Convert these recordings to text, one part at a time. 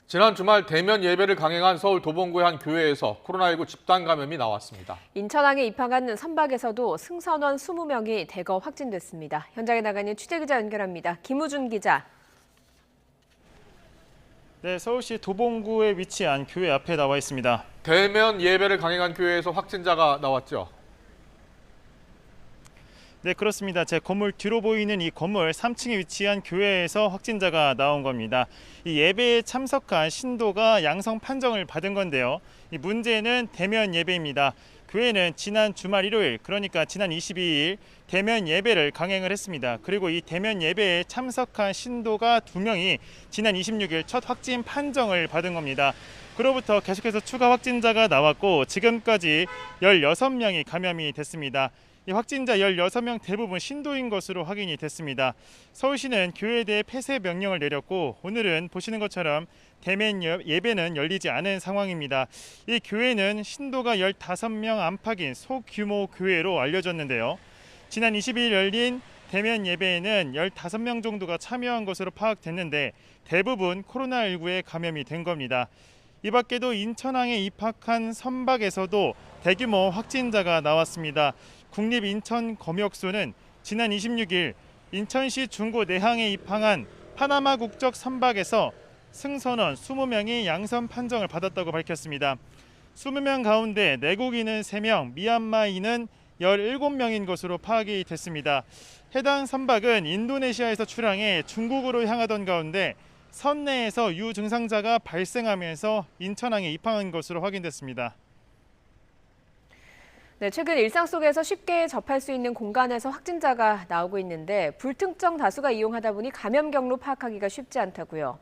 지난 주말 대면 예배를 강행한 서울 도봉구의 한 교회에서 코로나19 집단 감염이 나왔습니다. 인천항에 입항한 선박에서도 승선원 20명이 대거 확진됐습니다. 현장에 나가는 취재기자 연결합니다. 김우준 기자. 네, 서울시 도봉구에 위치한 교회 앞에 나와 있습니다. 대면 예배를 강행한 교회에서 확진자가 나왔죠. 네, 그렇습니다. 제 건물 뒤로 보이는 이 건물 3층에 위치한 교회에서 확진자가 나온 겁니다. 이 예배에 참석한 신도가 양성 판정을 받은 건데요. 이 문제는 대면 예배입니다. 교회는 지난 주말 일요일, 그러니까 지난 22일 대면 예배를 강행을 했습니다. 그리고 이 대면 예배에 참석한 신도가 2명이 지난 26일 첫 확진 판정을 받은 겁니다. 그로부터 계속해서 추가 확진자가 나왔고 지금까지 16명이 감염이 됐습니다. 이 확진자 16명 대부분 신도인 것으로 확인이 됐습니다. 서울시는 교회에 대해 폐쇄 명령을 내렸고 오늘은 보시는 것처럼 대면 예배는 열리지 않은 상황입니다. 이 교회는 신도가 15명 안팎인 소규모 교회로 알려졌는데요. 지난 22일 열린 대면 예배에는 15명 정도가 참여한 것으로 파악됐는데 대부분 코로나19에 감염이 된 겁니다. 이 밖에도 인천항에 입학한 선박에서도 대규모 확진자가 나왔습니다. 국립인천검역소는 지난 26일 인천시 중구 내항에 입항한 파나마 국적 선박에서 승선원 20명이 양성 판정을 받았다고 밝혔습니다. 20명 가운데 내국인은 3명, 미얀마인은 17명인 것으로 파악이 됐습니다. 해당 선박은 인도네시아에서 출항해 중국으로 향하던 가운데 선내에서 유증상자가 발생하면서 인천항에 입항한 것으로 확인됐습니다. 네, 최근 일상 속에서 쉽게 접할 수 있는 공간에서 확진자가 나오고 있는데 불특정 다수가 이용하다 보니 감염 경로 파악하기가 쉽지 않다고요.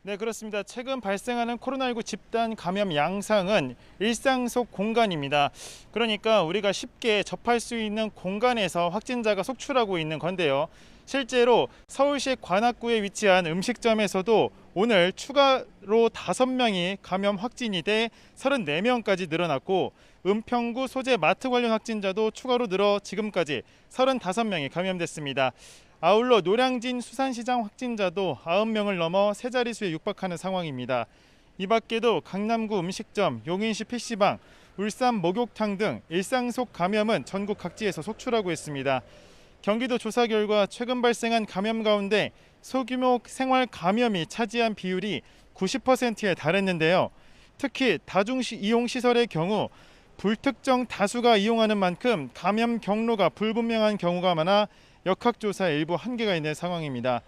네, 그렇습니다. 최근 발생하는 코로나19 집단 감염 양상은 일상 속 공간입니다. 그러니까 우리가 쉽게 접할 수 있는 공간에서 확진자가 속출하고 있는 건데요. 실제로 서울시 관악구에 위치한 음식점에서도 오늘 추가로 5명이 감염 확진이 돼 34명까지 늘어났고 은평구 소재 마트 관련 확진자도 추가로 늘어 지금까지 35명이 감염됐습니다. 아울러 노량진 수산시장 확진자도 90명을 넘어 세 자릿수에 육박하는 상황입니다. 이 밖에도 강남구 음식점, 용인시 PC방, 울산 목욕탕 등 일상 속 감염은 전국 각지에서 속출하고 있습니다. 경기도 조사 결과 최근 발생한 감염 가운데 소규모 생활 감염이 차지한 비율이 90%에 달했는데요. 특히 다중 이용 시설의 경우 불특정 다수가 이용하는 만큼 감염 경로가 불분명한 경우가 많아 역학조사에 일부 한계가 있는 상황입니다.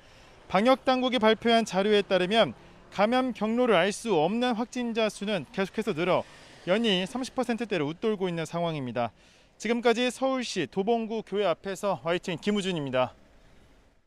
방역당국이 발표한 자료에 따르면 감염 경로를 알 수 없는 확진자 수는 계속해서 늘어 연이 30%대를 웃돌고 있는 상황입니다. 지금까지 서울시 도봉구 교회 앞에서 YTN 김우준입니다.